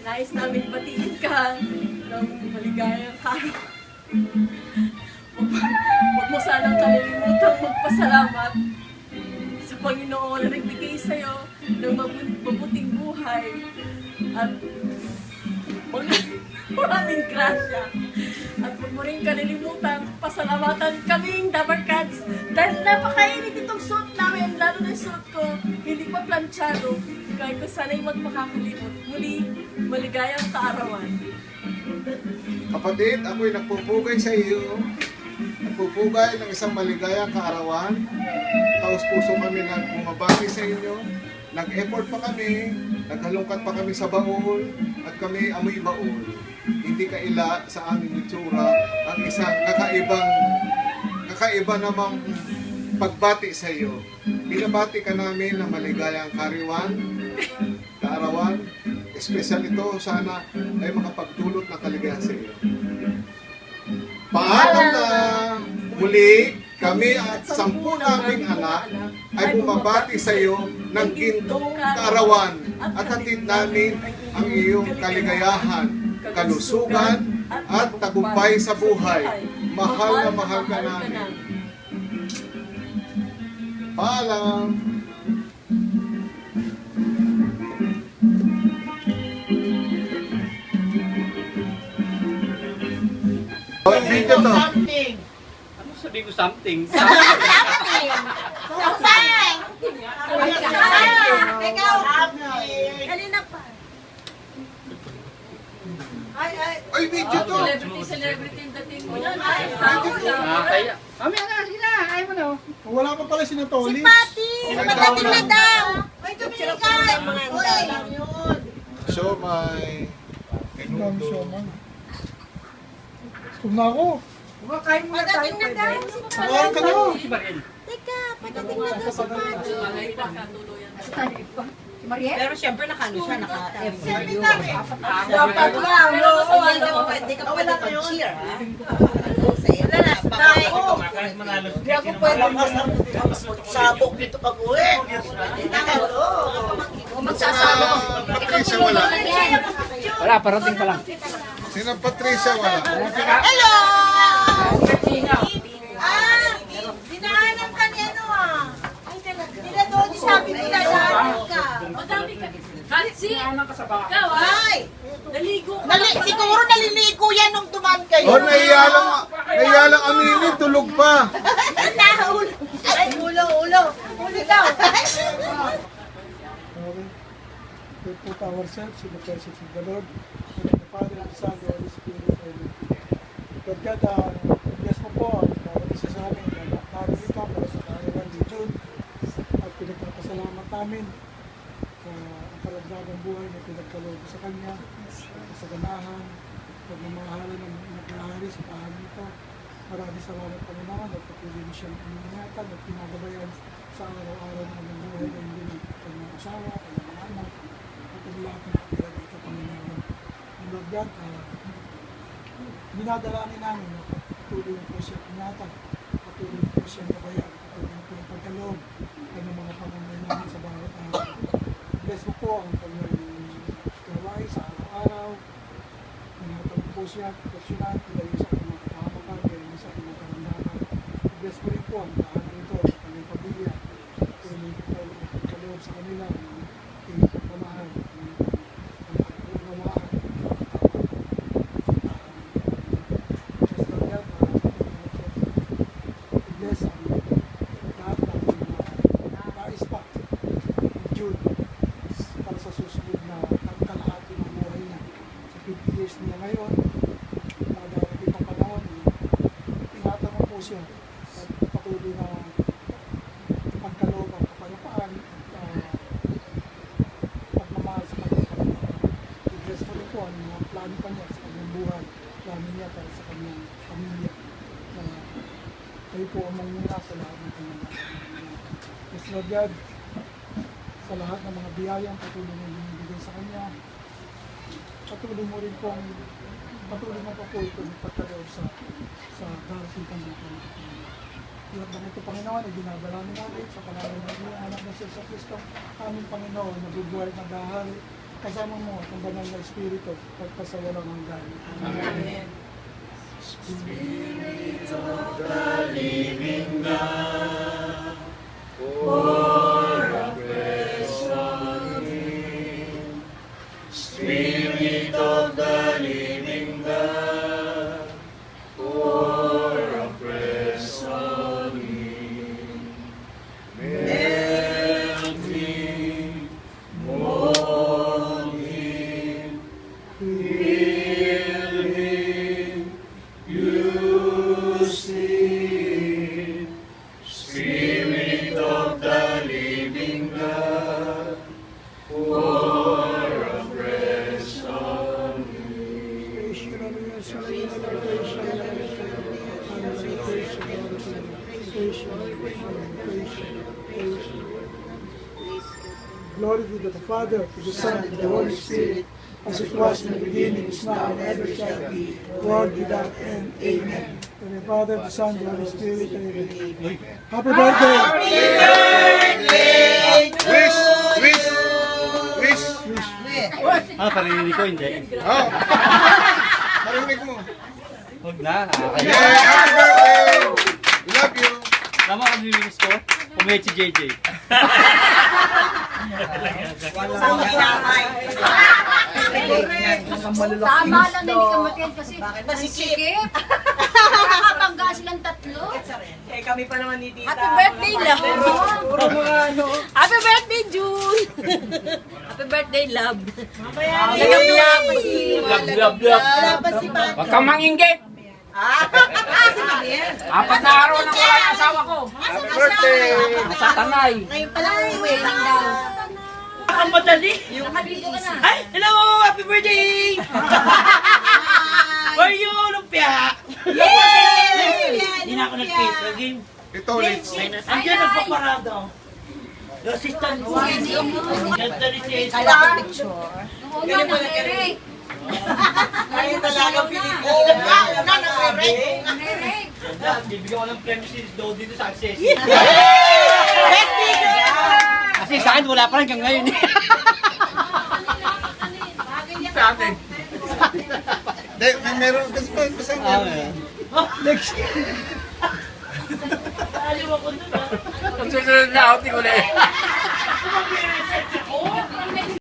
nais namin batiin ka ng maligayang araw. Huwag mo sanang kalilimutang magpasalamat sa Panginoon na nagbigay sa'yo ng mabuting buhay at maraming grasya. At huwag mo rin kalilimutan pasalamatan kaming Dapper Cats dahil napakainit itong suit namin, lalo na yung suit ko, hindi pa planchado. Kaya ko sana'y magmakakalimot. Muli, maligayang kaarawan. Kapatid, ako'y nagpupugay sa iyo. Nagpupugay ng isang maligayang kaarawan. Taos puso kami na bumabati sa inyo. Nag-effort pa kami, naghalungkat pa kami sa baul, at kami amoy baul. Hindi kaila sa aming itsura ang isang kakaiba namang pagbati sa iyo. Binabati ka namin ng maligayang kaarawan. Espesyal ito, sana ay makapagdulot ng kaligayahan sa iyo. Paalam na! Muli, kami at 10 naming anak ay bumabati sa iyo ng gintong kaarawan at hatid namin ang iyong kaligayahan, kalusugan at tagumpay sa buhay. Mahal na mahal ka namin. Paalam! Video to. Ano sabi ko something? Ay, video to. Celebrity yung dating mo yan. Ay, Kaya. Mamaya na, sige na. Ayaw mo na. Wala pa pala si Natoli. Pagdating na daw! Ay, Dominica! Siomay. Gusto na ako. Pagdating na daw! Kumain ka na. Si Mariel. Teka, pagdating na daw si Pati. malay pa, katuluyan. Pero siyempre naka-ano siya, naka-FW. Dapat lang, no? Hindi ka pwede mag-cheer, ha? Wala na, Hindi ako pwede sabog dito pag-uwi. Magsasama. Patricia wala. Wala, parating pa lang. Sino Patricia wala? Hello! Dinaanan ka ni ano ah. Nila doon, sabi ko na daanan ka. Madami ka. Hatsi! Ikaw ah! Ay! Naligo ka. Siguro naliligo yan nung dumaan kayo. Oh, nahiya lang aminin, tulog pa. Nahul. Ay, ulo. Ulo daw. We put ourselves in the presence of the Lord, in the Father, the Son, the Holy Spirit, Amen. Lord God, bless mo po ang bawat isa sa amin na narito para sa kaarawan ni June at pinagpapasalamat namin sa ang karagdagang buhay na pinagkaloob sa Kanya, sa ganahan, pagmamahalan ng naghahari sa tahanan nito. Maraming salamat Panginoon at patuloy mo siyang iningatan at pinagabayan sa araw-araw ng aming buhay na hindi ng kanyang asawa, kanyang mga anak, at ang lahat ng kapila dito, Panginoon. And Lord God, dinadalangin namin na patuloy po siyang ingatan, patuloy po siyang gabayan, patuloy po yung pagkaloob ng mga pangangailangan sa bawat araw. Bless mo po ang kanyang gawain sa araw-araw, ingatan po siya, proteksyonan, ilayo sa kanyang kapahamakan, ilayo sa kanyang karandaman. Bless mo rin po ang tahanan nito, ang kanyang pamilya, patuloy po ang pagkaloob sa kanila, ang pagmamahal, ang pagmamahal, bless ang lahat ng mga nais pa ni Jude para sa susunod na kalahati ng buhay niya. Sa 50 years niya ngayon, darating ang panahon, ingatan mo po siya at patuloy na pagkaloob ang kapayapaan at pagmamahal sa kanyang pamilya. I-bless mo rin po ang mga plano pa niya sa kanyang buhay, plano niya para sa kanyang pamilya. Kayo po ang manguna sa lahat ng kanyang Yes, Lord God, sa lahat ng mga biyayang patuloy mo binibigay sa Kanya, patuloy mo rin pong patuloy mo pa po ito pagkaloob sa darating pang buhay. Lord, ng ito Panginoon, ay dinadalangin natin sa pangalan ng iyong anak na Sa Kristo, aming Panginoon, na bubuhay at naghahari kasama mo ang banal na Espiritu, pagpasawalang hanggan. Amen. Spirit of the living God, pour afresh on me. Melt me, mold me, heal me, use me. Spirit of the living God, pour afresh on me. Glory be to the Father, to the Son, and to the Holy Spirit, as it was in the beginning, is now, and ever shall be, world without end. Amen. To the Father, the Son, and the Holy Spirit. Amen. Happy birthday! Wish! Wish! Wish! Parinig ko, hindi. Oh! Marinig mo. Huwag na, Yeah! nakakaya. Happy birthday! Love you! Tama ka nililis ko, umay si JJ. Isang ginamay. Tama lang na hindi ka matin kasi Masikip. nakakabangga silang tatlo. Eh, kami pa naman ni Tita. Happy birthday, love! Happy birthday, June! Happy birthday, love! Lagab-lab pa si... Lab. Wala pa si Bad. Huwag kang manginggit! Si Mariel. 4 na araw na wala yung asawa ko. Happy birthday! Sa tanay. Ngayon pa lang wedding daw. Ang madali. Nakaligo ka na. Ay, hello! Happy birthday! Where you, lumpia? Yay! Hindi na ako nag-face. Game. Ito ulit. Andiyan, nagpaparado. Yung assistant ko. Ganda ni si Esa. Una na, Eric. Ngayon talaga Pilipino. Eric. Bibigyan ko ng premyo si Doe dito sa access. Best speaker! Kasi sa akin wala pa rin hanggang ngayon. Sa atin. Meron kasi pa kasama. Aliw ako dun, ha? Ang susunod na outing ulit. Kumagwiris